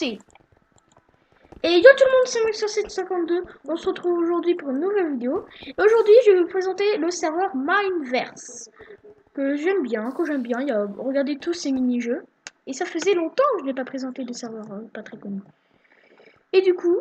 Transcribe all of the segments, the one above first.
commencer. Et yo tout le monde, c'est Max752. On se retrouve aujourd'hui pour une nouvelle vidéo. Et aujourd'hui, je vais vous présenter le serveur Mineverse. Que j'aime bien, Il y a, regardez tous ces mini-jeux. Et ça faisait longtemps que je n'ai pas présenté de serveur pas très connu. Et du coup,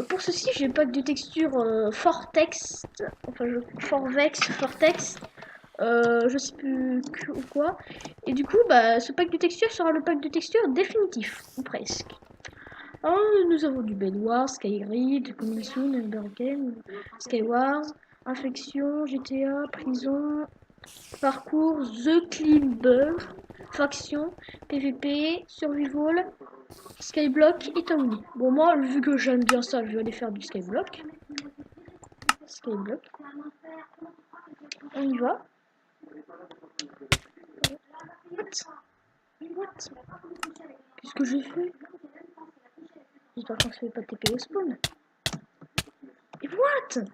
pour ceci, j'ai le pack de texture Fortex. Enfin, Fortex. Je sais plus quoi. Et du coup, bah, ce pack de texture sera le pack de texture définitif, ou presque. Alors, nous avons du Bedwars, Skygrid, Coming Soon, Undergame, Skywars, Infection, GTA, Prison, Parcours, The Climber, Faction, PVP, Survival, Skyblock et Tommy. Bon, moi, vu que j'aime bien ça, je vais aller faire du Skyblock. On y va. What? Qu'est-ce que j'ai fait? J'espère qu'on se fait pas TP au spawn. Et what?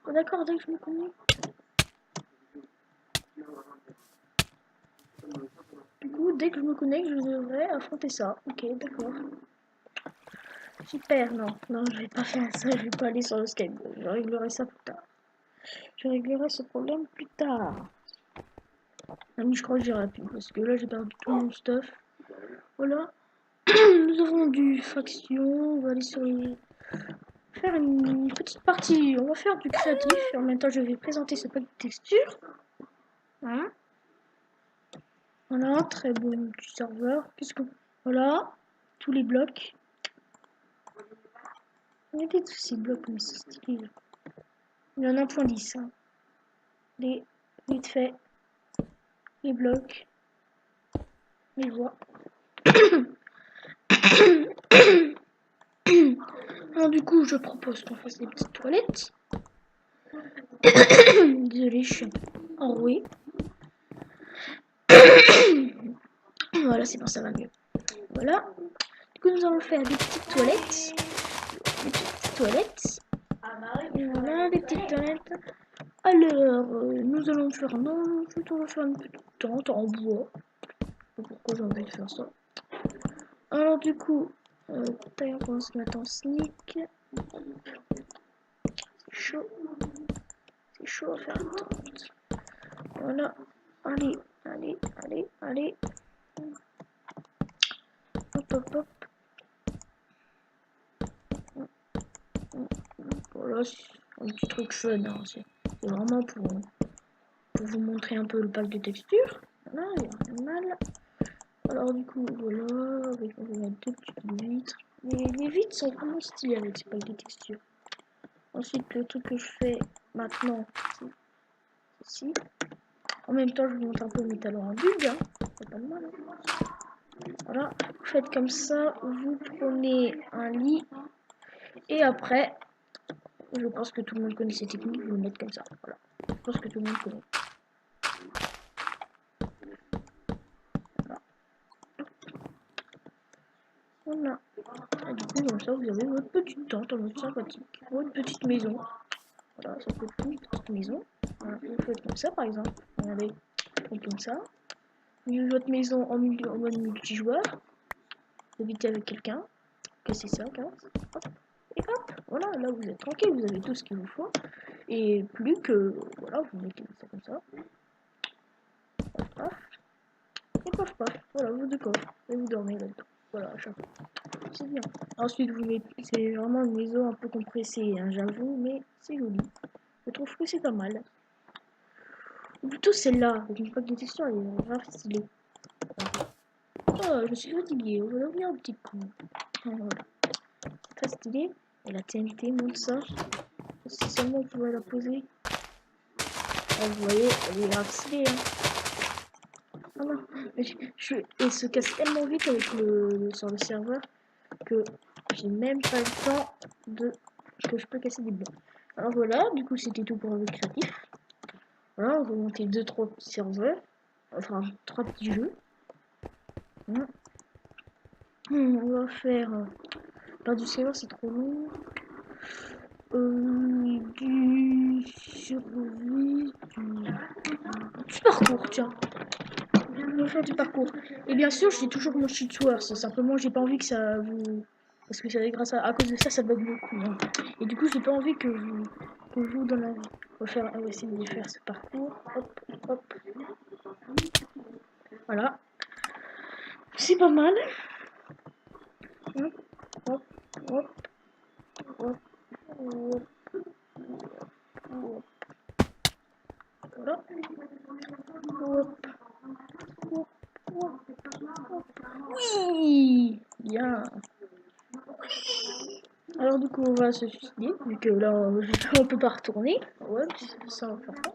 Oh, d'accord, dès que je me connais. Du coup, dès que je me connecte, je devrais affronter ça. Ok, d'accord. Super, non, je vais pas faire ça, je vais pas aller sur le Skype. Je réglerai ça plus tard. Je réglerai ce problème plus tard. Ah, mais je crois que j'irai plus parce que là j'ai perdu tout mon stuff. Voilà. Nous avons du faction. On va aller sur les... faire une petite partie. On va faire du créatif. Et en même temps, je vais présenter ce pack de textures. Hein? Voilà, très bon du serveur. Qu'est-ce que... Voilà, tous les blocs. Regardez tous ces blocs comme c'est stylé. Il y en a 1.10. Hein. Les vite fait. Les blocs. Les voies. Alors du coup, je propose qu'on fasse des petites toilettes. Désolée, je suis enrouée. Voilà, c'est bon, ça va mieux. Voilà. Du coup, nous allons faire des petites toilettes. Et voilà, des petites toilettes. Alors, nous allons faire... Non, ensuite, on va faire une petite tente en bois. Pourquoi j'ai envie de faire ça? Alors du coup, taille, on va se mettre en sneak. C'est chaud. C'est chaud à faire une tente. Voilà. Allez. Hop. Voilà, c'est un petit truc fun. Hein. C'est vraiment pour vous montrer un peu le pack de textures. Voilà, il y a rien de mal. Alors du coup, voilà, avec on va mettre deux petites vitres. Les vitres sont vraiment stylées avec ce pack de textures. Ensuite, le truc que je fais maintenant, c'est ici. En même temps, je vous montre un peu mes talons en bug. Hein. C'est pas de mal. Hein. Voilà, vous faites comme ça. Vous prenez un lit. Et après, je pense que tout le monde connaît ces techniques. Vous le mettez comme ça. Voilà. Je pense que tout le monde connaît. Voilà. Et du coup, comme ça, vous avez votre petite tente en mode sympathique. Votre petite maison. Voilà, ça peut être une petite maison. Voilà, vous faites comme ça, par exemple. Regardez, comme ça. Votre maison en mode multijoueur. Vous habitez avec quelqu'un. Cassez ça, casse. Hop. Et hop. Voilà, là vous êtes tranquille, vous avez tout ce qu'il vous faut. Et plus que. Voilà, vous mettez ça comme ça. Paf. Et paf. Voilà, vous décorez. Et vous dormez là-dedans. Voilà, à chaque fois. C'est bien. Ensuite, vous mettez. C'est vraiment une maison un peu compressée, hein, j'avoue, mais c'est joli. Je trouve que c'est pas mal. Ou plutôt celle-là, avec une pack de texture, elle est grave stylée. Oh, je suis fatiguée, on va revenir un petit coup. Voilà. Très stylé. Et la TNT monte ça. Si seulement on pouvait la poser. Ah, vous voyez, elle est grave stylée. Hein. Ah non, elle se casse tellement vite avec sur le serveur que j'ai même pas le temps que je peux casser des blocs. Alors voilà, du coup c'était tout pour le créatif. Voilà, on va monter 2-3 petits serveurs. Enfin, 3 petits jeux. On va faire... pas du serveur, c'est trop long. Du survie, du parcours, tiens. On faire du parcours. Et bien sûr, j'ai toujours mon cheat source. Simplement, j'ai pas envie que ça vous... Parce que c'est grâce à cause de ça, ça bug beaucoup. Hein. Et du coup, j'ai pas envie que vous dans la vie. On va essayer de faire ce parcours. Hop, hop. Voilà. C'est pas mal. Hop, hop, hop, hop, hop, hop. Voilà. Hop, hop, hop, hop. Oui, bien. Alors du coup on va se suicider, vu que là on peut pas retourner. Ouais, ça va faire ça.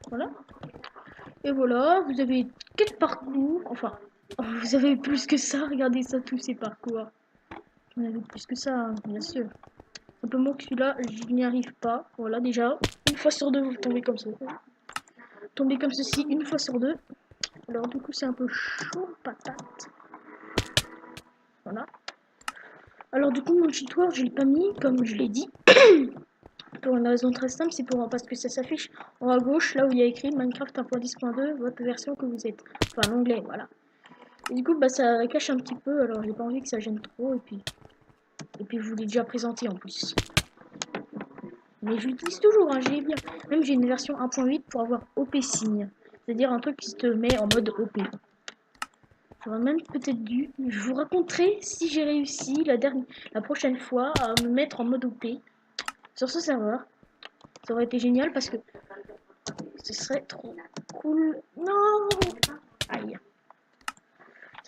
Voilà. Et voilà, vous avez 4 parcours. Enfin, vous avez plus que ça, regardez ça, tous ces parcours. Vous en avez plus que ça, hein, bien sûr. Simplement que celui-là, je n'y arrive pas. Voilà, déjà, une fois sur deux, vous tombez comme ça. Tombez comme ceci, une fois sur deux. Alors du coup, c'est un peu chaud, patate. Voilà. Alors du coup, mon tutoriel, je l'ai pas mis, comme je l'ai dit. Pour une raison très simple, c'est parce que ça s'affiche en haut à gauche, là où il y a écrit Minecraft 1.10.2, votre version que vous êtes. Enfin, l'onglet, voilà. Et du coup, bah, ça cache un petit peu, alors j'ai pas envie que ça gêne trop, et puis je vous l'ai déjà présenté en plus. Mais je l'utilise toujours, hein, j'ai bien. Même j'ai une version 1.8 pour avoir OP signe, c'est-à-dire un truc qui te met en mode OP. J'aurais même peut-être dû, je vous raconterai si j'ai réussi la prochaine fois à me mettre en mode OP sur ce serveur. Ça aurait été génial parce que ce serait trop cool. Non. Aïe.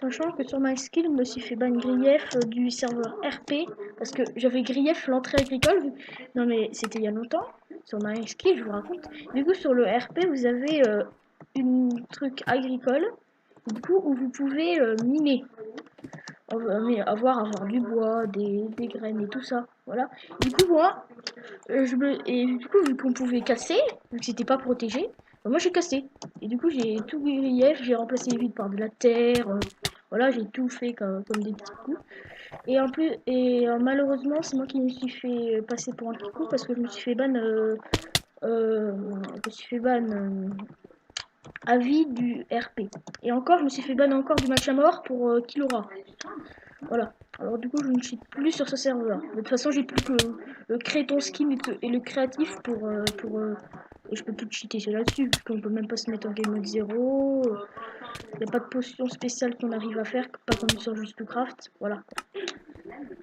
Sachant que sur MySkill, je me suis fait ban grief du serveur RP. Parce que j'avais grief l'entrée agricole. Non mais c'était il y a longtemps. Sur MySkill, je vous raconte. Du coup, sur le RP, vous avez une truc agricole. Du coup, où vous pouvez miner. Avoir du bois, des graines et tout ça. Voilà. Du coup, moi, et du coup, vu qu'on pouvait casser, vu que c'était pas protégé, bah, moi j'ai cassé. Et du coup, j'ai tout grief, j'ai remplacé les vides par de la terre. Voilà, j'ai tout fait comme des petits coups. Et en plus, malheureusement, c'est moi qui me suis fait passer pour un petit coup parce que je me suis fait ban. Je me suis fait ban avis du RP. Et encore, je me suis fait ban encore du match à mort pour Killora. Voilà. Alors du coup, je ne cheat plus sur ce serveur. De toute façon, j'ai plus que créer ton skin et le créatif et je peux plus cheater sur là-dessus, puisqu'on peut même pas se mettre en game mode 0. Il n'y a pas de potion spéciale qu'on arrive à faire, pas comme sur Just to Craft. Voilà.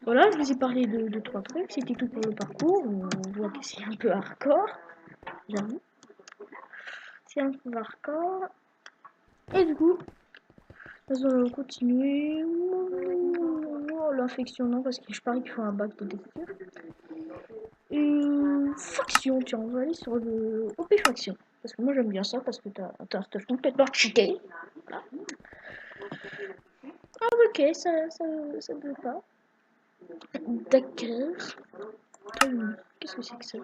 Voilà, je vous ai parlé de 3 trucs. C'était tout pour le parcours. On voit que c'est un peu hardcore. J'avoue. C'est un peu hardcore. Et du coup, nous allons continuer. Oh, l'infection, non, parce que je parie qu'il faut un bac de texture. Faction, tiens, on va aller sur le OP faction. Parce que moi j'aime bien ça, parce que t'as un stuff complètement cheaté. Voilà. Ah, ok, ça ne veut pas. D'accord. Qu'est-ce que c'est que ça?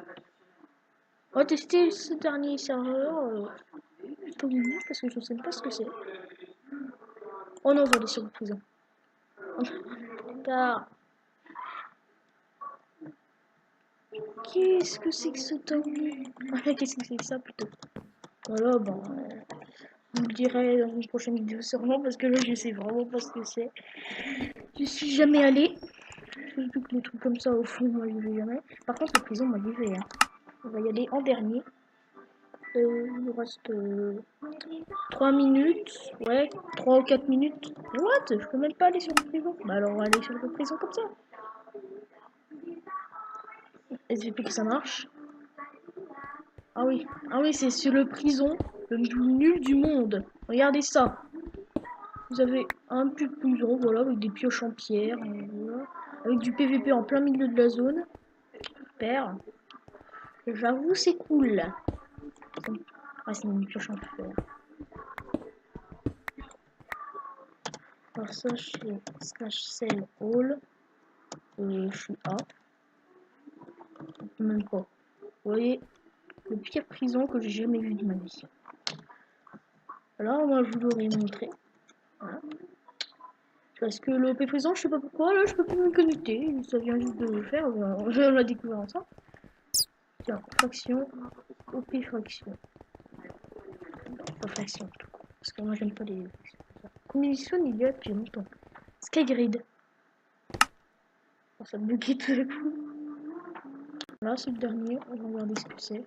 On va tester ce dernier serveur. Pour lui, parce que je ne sais pas ce que c'est. Oh non, on va aller sur le prison. Car... Qu'est-ce que c'est que ce temps? Qu'est-ce que c'est que ça plutôt? Voilà, bon... je vous le dirai dans une prochaine vidéo sûrement, parce que là je sais vraiment pas ce que c'est. Je suis jamais allée. Surtout que les trucs comme ça au fond, moi j'y vais jamais. Par contre, la prison, moi j'y vais. Hein. On va y aller en dernier. Il nous reste 3 minutes. Ouais, 3 ou 4 minutes. What? Je peux même pas aller sur la prison. Bah alors on va aller sur la prison comme ça. SVP que ça marche. Ah oui, c'est sur le prison le plus nul du monde. Regardez ça. Vous avez un petit prison, voilà, avec des pioches en pierre, voilà, avec du PVP en plein milieu de la zone. Super. J'avoue, c'est cool. Ah, c'est une pioche en fer. Alors ça, je suis slash cell all. Et je suis A. Même pas. Vous voyez, le pire prison que j'ai jamais vu de ma vie. Alors, moi, je vous l'aurais montré. Voilà. Parce que l'OP prison, je sais pas pourquoi, là, je peux plus me connecter. Ça vient juste de le faire. On l'a découvert ensemble. Tiens, faction. OP faction. Pas faction, tout. Parce que moi j'aime pas les... Combinaison il y a depuis longtemps. Skygrid. Oh, ça me buguait tout d'un coup. Là c'est le dernier, on va regarder ce que c'est.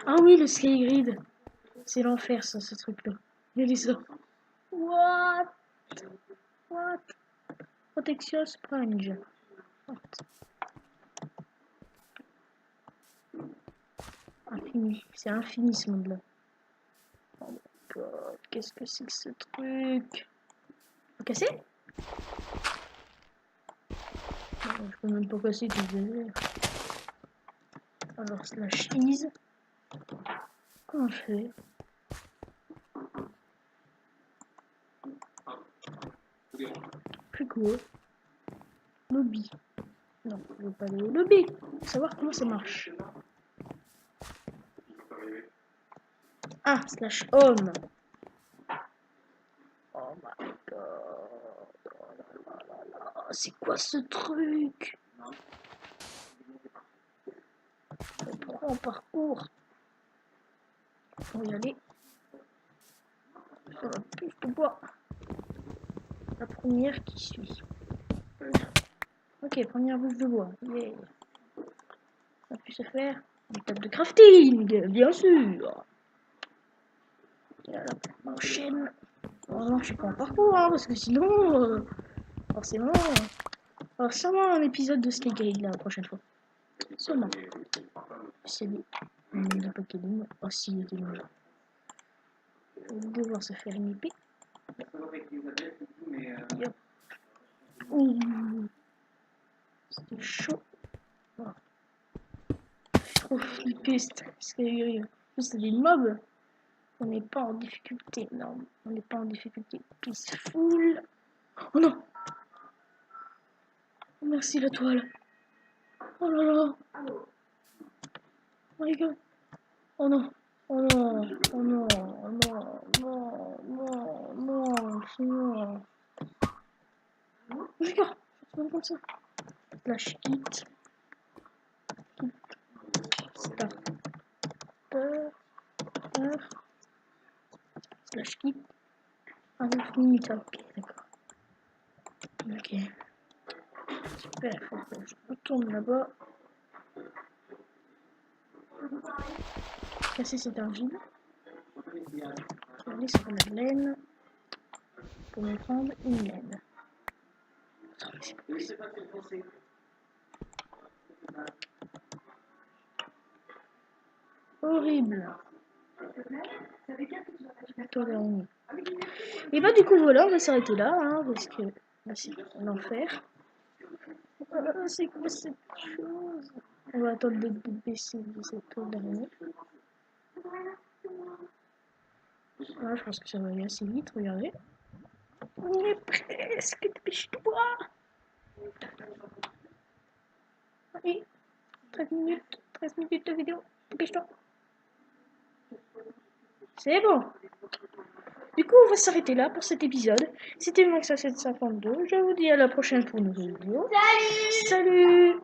Ah oui, le Skygrid. C'est l'enfer ça, ce truc-là. Regardez ça. What? What? Protection sponge. What? Infini. C'est infini ce monde-là. Oh my god, qu'est-ce que c'est que ce truc? Faut casser? Non, je peux même pas casser, tu veux. Alors, slash ease. Comment je fais? Plus cool. Lobby. Non, je veux pas aller au lobby. Faut savoir comment ça marche. Ah, slash home. Oh my god. Oh là là là là. C'est quoi ce truc? Pourquoi on parcourt? Faut y aller. Sur la piste de bois. La première qui suit. Ok, première bouche de bois. Yeah. On a pu se faire une table de crafting, bien sûr. Et là, on enchaîne. Heureusement que je suis pas en parcours, hein, parce que sinon, forcément, un épisode de Skygrid la prochaine fois. Sûrement. C'est lui. Il ne dit pas qu'il est long. Oh si, il était long. Il va devoir se faire une épée. Yep. Ouh. C'était chaud. Oh. Trop flippé, Skygrid. En plus, c'est des mobs. On n'est pas en difficulté. Non, on n'est pas en difficulté. Peaceful. Oh non. Merci la toile. Oh là là. Oh my god. Oh non. Oh non. Oh non. Oh non. Non. Non. Non. Sinon. D'accord. C'est comme ça. Slash hit. Starter. Slash hit. Ah, 9 minutes. Ok, d'accord. Ok. Super. Faut que je retourne là-bas. Casser cette argile. Aller sur la laine. Pour me prendre une laine. Horrible. Et bah du coup voilà, on va s'arrêter là, hein, parce que là c'est l'enfer. C'est quoi cette chose? On va attendre de baisser cette tour d'araignée. Voilà, je pense que ça va aller assez vite, regardez. On est presque, dépêche-toi. Allez, 13 minutes de vidéo, dépêche-toi. C'est bon. Du coup, on va s'arrêter là pour cet épisode. C'était Max752. Je vous dis à la prochaine pour une nouvelle vidéo. Salut! Salut!